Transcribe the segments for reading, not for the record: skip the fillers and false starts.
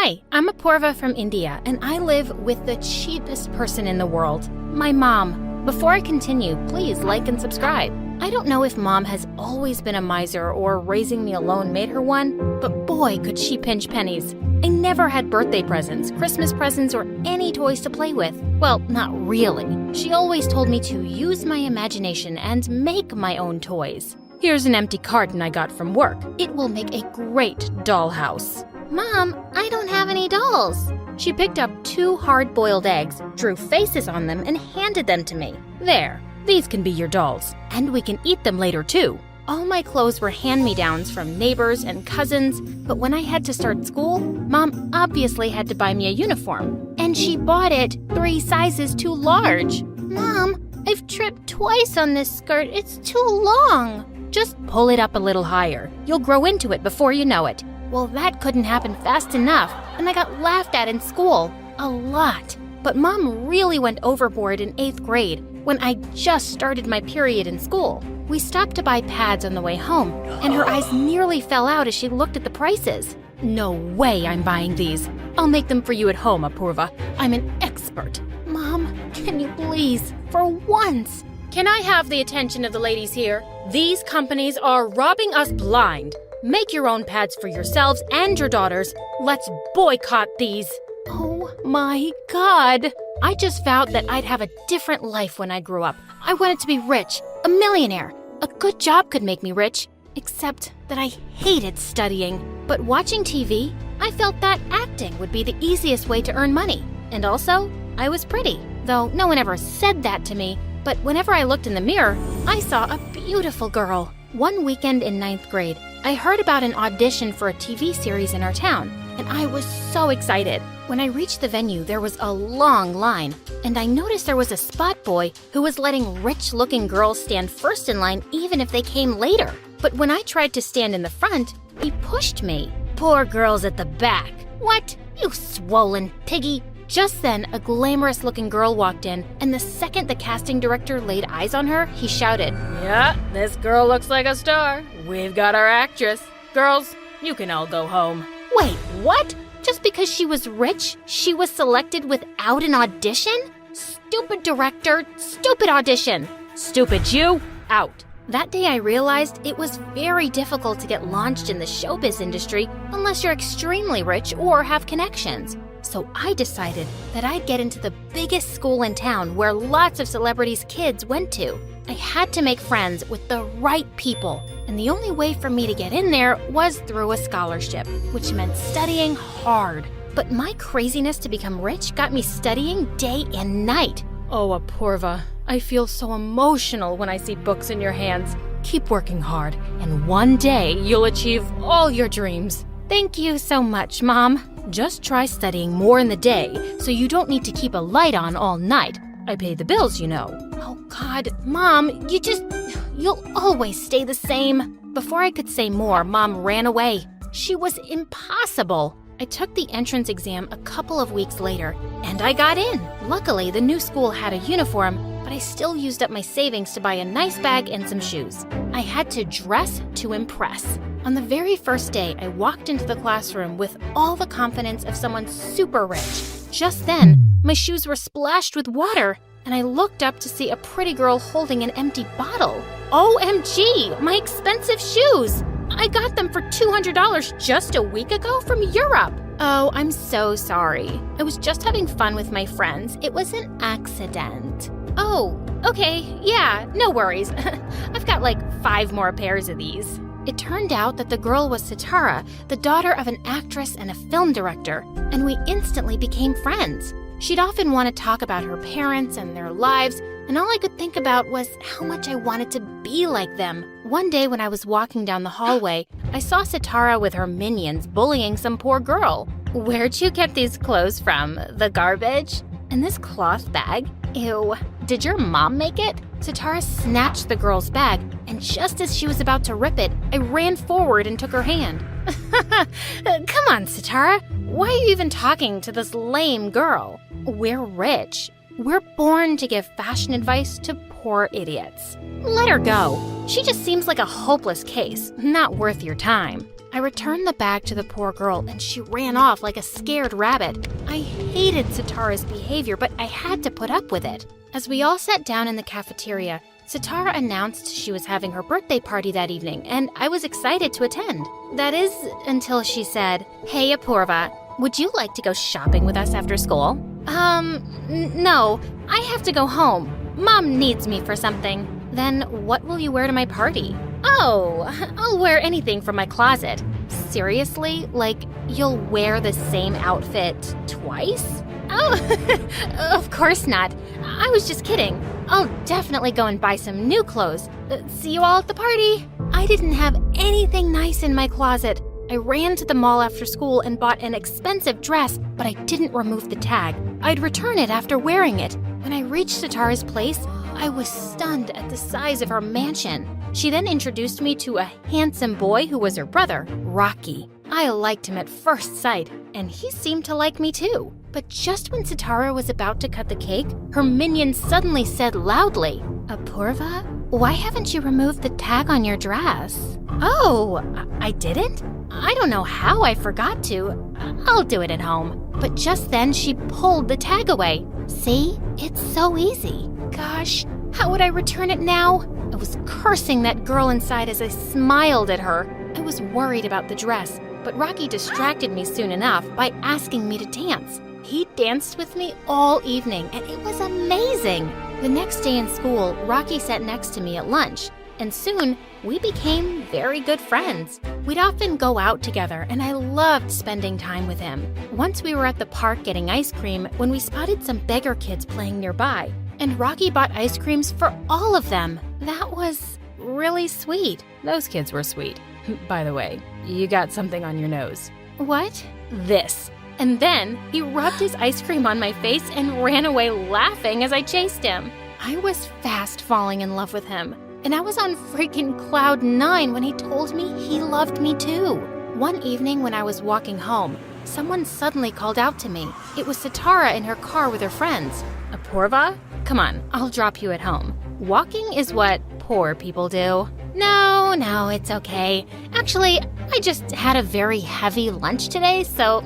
Hi, I'm Apurva from India, and I live with the cheapest person in the world, my mom. Before I continue, please like and subscribe. I don't know if mom has always been a miser or raising me alone made her one, but boy, could she pinch pennies. I never had birthday presents, Christmas presents, or any toys to play with. Well, not really. She always told me to use my imagination and make my own toys. Here's an empty carton I got from work. It will make a great dollhouse. Mom, I don't have any dolls. She picked up 2 hard-boiled eggs, drew faces on them, and handed them to me. There, these can be your dolls, and we can eat them later too. All my clothes were hand-me-downs from neighbors and cousins, but when I had to start school, Mom obviously had to buy me a uniform, and she bought it 3 sizes too large. Mom, I've tripped twice on this skirt. It's too long. Just pull it up a little higher. You'll grow into it before you know it. Well, that couldn't happen fast enough, and I got laughed at in school. A lot. But Mom really went overboard in 8th grade when I just started my period in school. We stopped to buy pads on the way home, and her eyes nearly fell out as she looked at the prices. No way I'm buying these. I'll make them for you at home, Apurva. I'm an expert. Mom, can you please, for once? Can I have the attention of the ladies here? These companies are robbing us blind. Make your own pads for yourselves and your daughters. Let's boycott these. Oh my God. I just vowed that I'd have a different life when I grew up. I wanted to be rich, a millionaire. A good job could make me rich, except that I hated studying. But watching TV, I felt that acting would be the easiest way to earn money. And also, I was pretty, though no one ever said that to me. But whenever I looked in the mirror, I saw a beautiful girl. One weekend in 9th grade, I heard about an audition for a TV series in our town, and I was so excited. When I reached the venue, there was a long line, and I noticed there was a spot boy who was letting rich-looking girls stand first in line even if they came later. But when I tried to stand in the front, he pushed me. Poor girls at the back. What? You swollen piggy. Just then, a glamorous-looking girl walked in, and the second the casting director laid eyes on her, he shouted, "Yeah, this girl looks like a star. We've got our actress. Girls, you can all go home." Wait, what? Just because she was rich, she was selected without an audition? Stupid director, stupid audition. Stupid you, out. That day I realized it was very difficult to get launched in the showbiz industry unless you're extremely rich or have connections. So I decided that I'd get into the biggest school in town where lots of celebrities' kids went to. I had to make friends with the right people, and the only way for me to get in there was through a scholarship, which meant studying hard. But my craziness to become rich got me studying day and night. Oh, Apurva, I feel so emotional when I see books in your hands. Keep working hard, and one day you'll achieve all your dreams. Thank you so much, Mom. Just try studying more in the day so you don't need to keep a light on all night. I pay the bills, you know. Oh God, Mom, you'll always stay the same. Before I could say more, Mom ran away. She was impossible. I took the entrance exam a couple of weeks later, and I got in. Luckily, the new school had a uniform, but I still used up my savings to buy a nice bag and some shoes. I had to dress to impress. On the very first day, I walked into the classroom with all the confidence of someone super rich. Just then, my shoes were splashed with water, and I looked up to see a pretty girl holding an empty bottle. OMG, my expensive shoes! I got them for $200 just a week ago from Europe. Oh, I'm so sorry. I was just having fun with my friends. It was an accident. Oh, okay, yeah, no worries. I've got like 5 more pairs of these. It turned out that the girl was Sitara, the daughter of an actress and a film director, and we instantly became friends. She'd often want to talk about her parents and their lives, and all I could think about was how much I wanted to be like them. One day when I was walking down the hallway, I saw Sitara with her minions bullying some poor girl. Where'd you get these clothes from? The garbage? And this cloth bag? Ew. Did your mom make it? Sitara snatched the girl's bag, and just as she was about to rip it, I ran forward and took her hand. Come on, Sitara. Why are you even talking to this lame girl? We're rich. We're born to give fashion advice to poor idiots. Let her go. She just seems like a hopeless case, not worth your time. I returned the bag to the poor girl and she ran off like a scared rabbit. I hated Sitara's behavior, but I had to put up with it. As we all sat down in the cafeteria, Sitara announced she was having her birthday party that evening, and I was excited to attend. That is, until she said, "Hey, Apurva, would you like to go shopping with us after school?" No, I have to go home. Mom needs me for something." "Then what will you wear to my party?" "Oh, I'll wear anything from my closet." "Seriously? Like, you'll wear the same outfit twice?" "Oh, of course not. I was just kidding. I'll definitely go and buy some new clothes. See you all at the party." I didn't have anything nice in my closet. I ran to the mall after school and bought an expensive dress, but I didn't remove the tag. I'd return it after wearing it. When I reached Sitara's place, I was stunned at the size of her mansion. She then introduced me to a handsome boy who was her brother, Rocky. I liked him at first sight, and he seemed to like me too. But just when Sitara was about to cut the cake, her minion suddenly said loudly, "Apurva, why haven't you removed the tag on your dress?" "Oh, I didn't? I don't know how I forgot to. I'll do it at home." But just then she pulled the tag away. "See? It's so easy." Gosh, how would I return it now? I was cursing that girl inside as I smiled at her. I was worried about the dress, but Rocky distracted me soon enough by asking me to dance. He danced with me all evening, and it was amazing. The next day in school, Rocky sat next to me at lunch, and soon we became very good friends. We'd often go out together, and I loved spending time with him. Once we were at the park getting ice cream when we spotted some beggar kids playing nearby, and Rocky bought ice creams for all of them. That was really sweet. Those kids were sweet. By the way, you got something on your nose. What? This. And then he rubbed his ice cream on my face and ran away laughing as I chased him. I was fast falling in love with him. And I was on freaking cloud 9 when he told me he loved me too. One evening when I was walking home, someone suddenly called out to me. It was Sitara in her car with her friends. "Apurva, come on, I'll drop you at home. Walking is what poor people do." No, it's okay. Actually, I just had a very heavy lunch today, so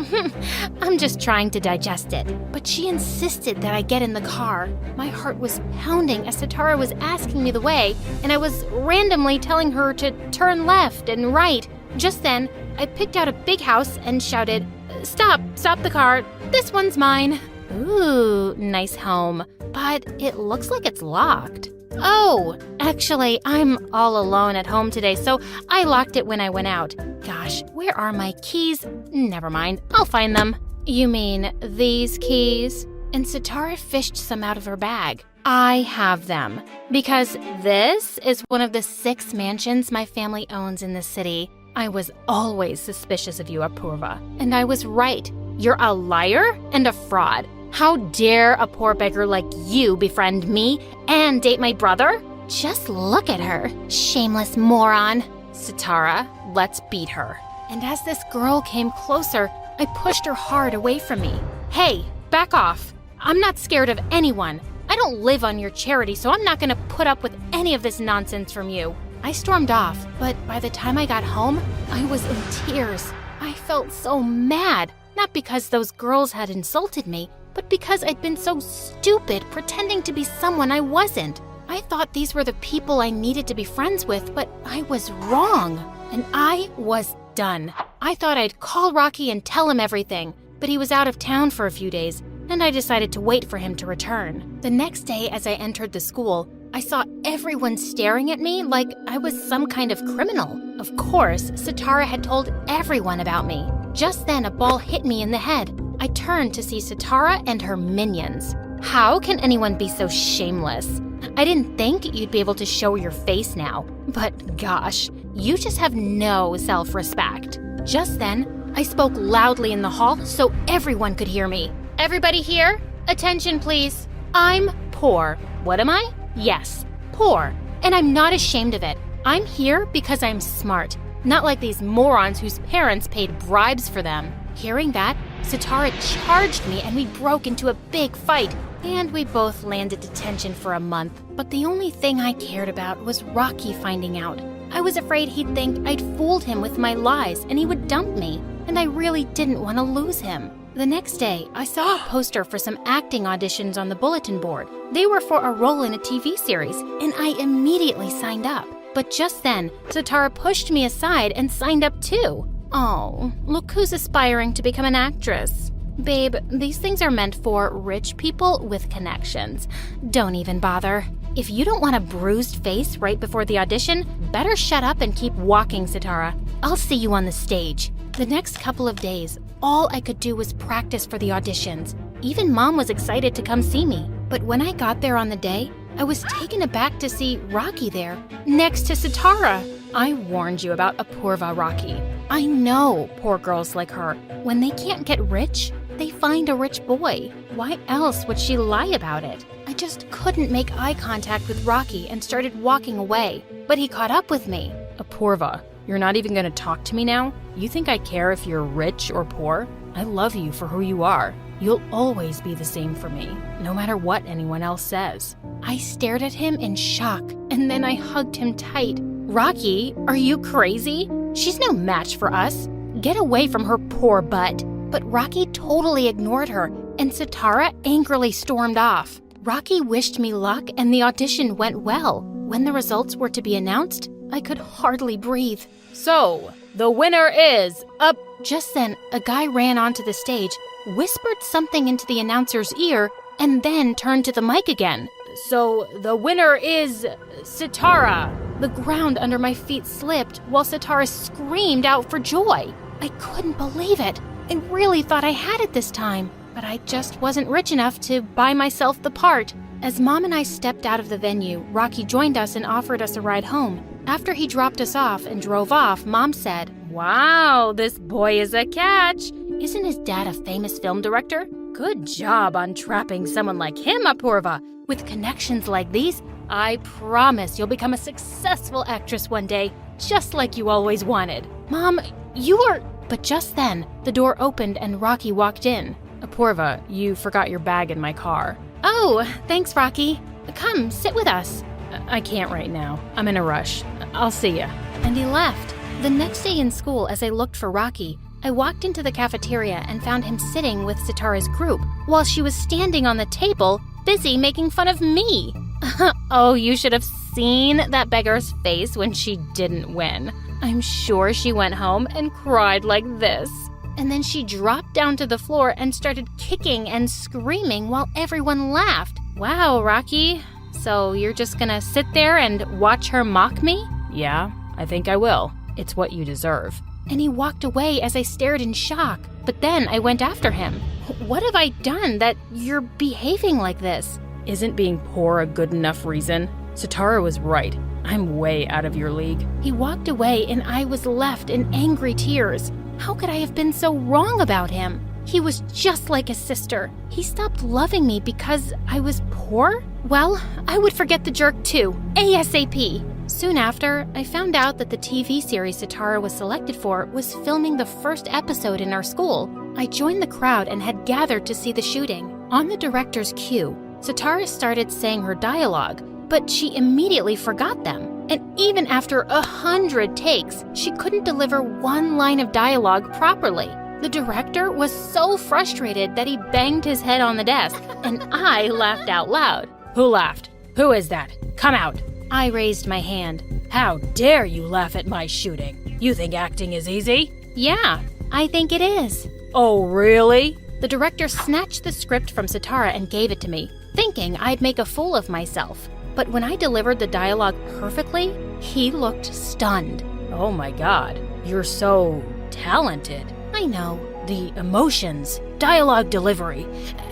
I'm just trying to digest it. But she insisted that I get in the car. My heart was pounding as Sitara was asking me the way, and I was randomly telling her to turn left and right. Just then, I picked out a big house and shouted, Stop the car. This one's mine." Ooh, nice home. But it looks like it's locked. "Oh, actually, I'm all alone at home today, so I locked it when I went out. Gosh, where are my keys? Never mind, I'll find them." "You mean these keys?" And Sitara fished some out of her bag. "I have them, because this is one of the 6 mansions my family owns in the city. I was always suspicious of you, Apurva, and I was right. You're a liar and a fraud. How dare a poor beggar like you befriend me and date my brother? Just look at her, shameless moron." "Sitara, let's beat her." And as this girl came closer, I pushed her hard away from me. "Hey, back off. I'm not scared of anyone. I don't live on your charity, so I'm not going to put up with any of this nonsense from you." I stormed off, but by the time I got home, I was in tears. I felt so mad, not because those girls had insulted me, but because I'd been so stupid pretending to be someone I wasn't. I thought these were the people I needed to be friends with, but I was wrong. And I was done. I thought I'd call Rocky and tell him everything, but he was out of town for a few days, and I decided to wait for him to return. The next day, as I entered the school, I saw everyone staring at me like I was some kind of criminal. Of course, Sitara had told everyone about me. Just then, a ball hit me in the head. I turned to see Sitara and her minions. How can anyone be so shameless? I didn't think you'd be able to show your face now. But gosh, you just have no self-respect. Just then, I spoke loudly in the hall so everyone could hear me. "Everybody here? Attention, please. I'm poor. What am I? Yes, poor. And I'm not ashamed of it. I'm here because I'm smart. Not like these morons whose parents paid bribes for them." Hearing that, Sitara charged me and we broke into a big fight. And we both landed detention for a month. But the only thing I cared about was Rocky finding out. I was afraid he'd think I'd fooled him with my lies and he would dump me, and I really didn't want to lose him. The next day, I saw a poster for some acting auditions on the bulletin board. They were for a role in a TV series, and I immediately signed up. But just then, Sitara pushed me aside and signed up too. Oh, look who's aspiring to become an actress. Babe, these things are meant for rich people with connections. Don't even bother. If you don't want a bruised face right before the audition, better shut up and keep walking, Sitara. I'll see you on the stage. The next couple of days, all I could do was practice for the auditions. Even Mom was excited to come see me. But when I got there on the day, I was taken aback to see Rocky there, next to Sitara. I warned you about Apurva, Rocky. I know poor girls like her. When they can't get rich, they find a rich boy. Why else would she lie about it? I just couldn't make eye contact with Rocky and started walking away. But he caught up with me. Apurva, you're not even going to talk to me now? You think I care if you're rich or poor? I love you for who you are. You'll always be the same for me, no matter what anyone else says. I stared at him in shock, and then I hugged him tight. Rocky, are you crazy? She's no match for us. Get away from her poor butt. But Rocky totally ignored her, and Sitara angrily stormed off. Rocky wished me luck, and the audition went well. When the results were to be announced, I could hardly breathe. So, the winner is up. Just then, a guy ran onto the stage, whispered something into the announcer's ear, and then turned to the mic again. So, the winner is Sitara. The ground under my feet slipped while Sitara screamed out for joy. I couldn't believe it. I really thought I had it this time, but I just wasn't rich enough to buy myself the part. As Mom and I stepped out of the venue, Rocky joined us and offered us a ride home. After he dropped us off and drove off, Mom said, "Wow, this boy is a catch. Isn't his dad a famous film director? Good job on trapping someone like him, Apurva. With connections like these, I promise you'll become a successful actress one day, just like you always wanted." Mom, you are... But just then, the door opened and Rocky walked in. Apurva, you forgot your bag in my car. Oh, thanks, Rocky. Come, sit with us. I can't right now. I'm in a rush. I'll see ya. And he left. The next day in school, as I looked for Rocky, I walked into the cafeteria and found him sitting with Sitara's group, while she was standing on the table, busy making fun of me. Oh, you should have seen that beggar's face when she didn't win. I'm sure she went home and cried like this. And then she dropped down to the floor and started kicking and screaming while everyone laughed. Wow, Rocky. So you're just gonna sit there and watch her mock me? Yeah, I think I will. It's what you deserve. And he walked away as I stared in shock. But then I went after him. What have I done that you're behaving like this? Isn't being poor a good enough reason? Sitara was right. I'm way out of your league. He walked away and I was left in angry tears. How could I have been so wrong about him? He was just like a sister. He stopped loving me because I was poor? Well, I would forget the jerk too, ASAP. Soon after, I found out that the TV series Sitara was selected for was filming the first episode in our school. I joined the crowd and had gathered to see the shooting. On the director's cue, Sitara started saying her dialogue, but she immediately forgot them. And even after 100 takes, she couldn't deliver one line of dialogue properly. The director was so frustrated that he banged his head on the desk, and I laughed out loud. Who laughed? Who is that? Come out. I raised my hand. How dare you laugh at my shooting? You think acting is easy? Yeah, I think it is. Oh, really? The director snatched the script from Sitara and gave it to me, thinking I'd make a fool of myself. But when I delivered the dialogue perfectly, he looked stunned. Oh my God, you're so talented. I know. The emotions, dialogue delivery,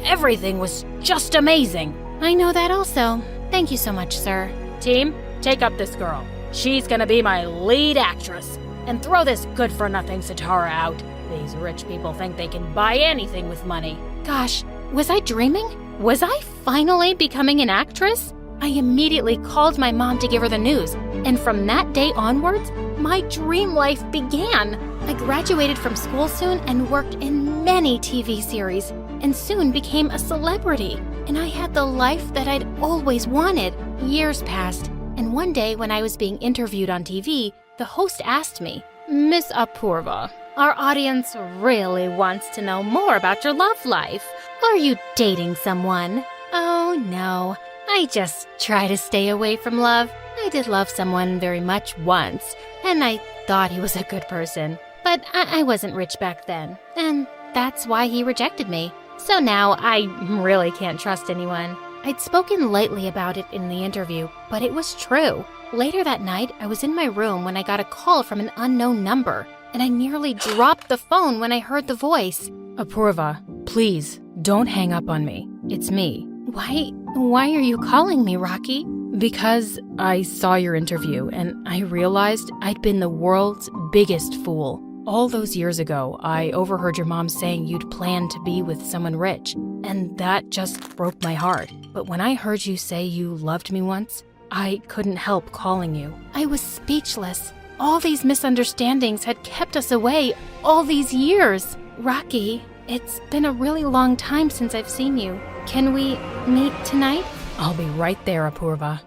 everything was just amazing. I know that also. Thank you so much, sir. Team, take up this girl. She's gonna be my lead actress. And throw this good-for-nothing Sitara out. These rich people think they can buy anything with money. Gosh, was I dreaming? Was I finally becoming an actress? I immediately called my mom to give her the news, and from that day onwards, my dream life began. I graduated from school soon and worked in many TV series, and soon became a celebrity. And I had the life that I'd always wanted. Years passed, And one day when I was being interviewed on TV, the host asked me, "Miss Apurva, our audience really wants to know more about your love life. Are you dating someone?" Oh no, I just try to stay away from love. I did love someone very much once, and I thought he was a good person. But I wasn't rich back then, and that's why he rejected me. So now I really can't trust anyone. I'd spoken lightly about it in the interview, but it was true. Later that night, I was in my room when I got a call from an unknown number, and I nearly dropped the phone when I heard the voice. Apurva, please, don't hang up on me. It's me. Why are you calling me, Rocky? Because I saw your interview and I realized I'd been the world's biggest fool. All those years ago, I overheard your mom saying you'd planned to be with someone rich, and that just broke my heart. But when I heard you say you loved me once, I couldn't help calling you. I was speechless. All these misunderstandings had kept us away all these years. Rocky, it's been a really long time since I've seen you. Can we meet tonight? I'll be right there, Apurva.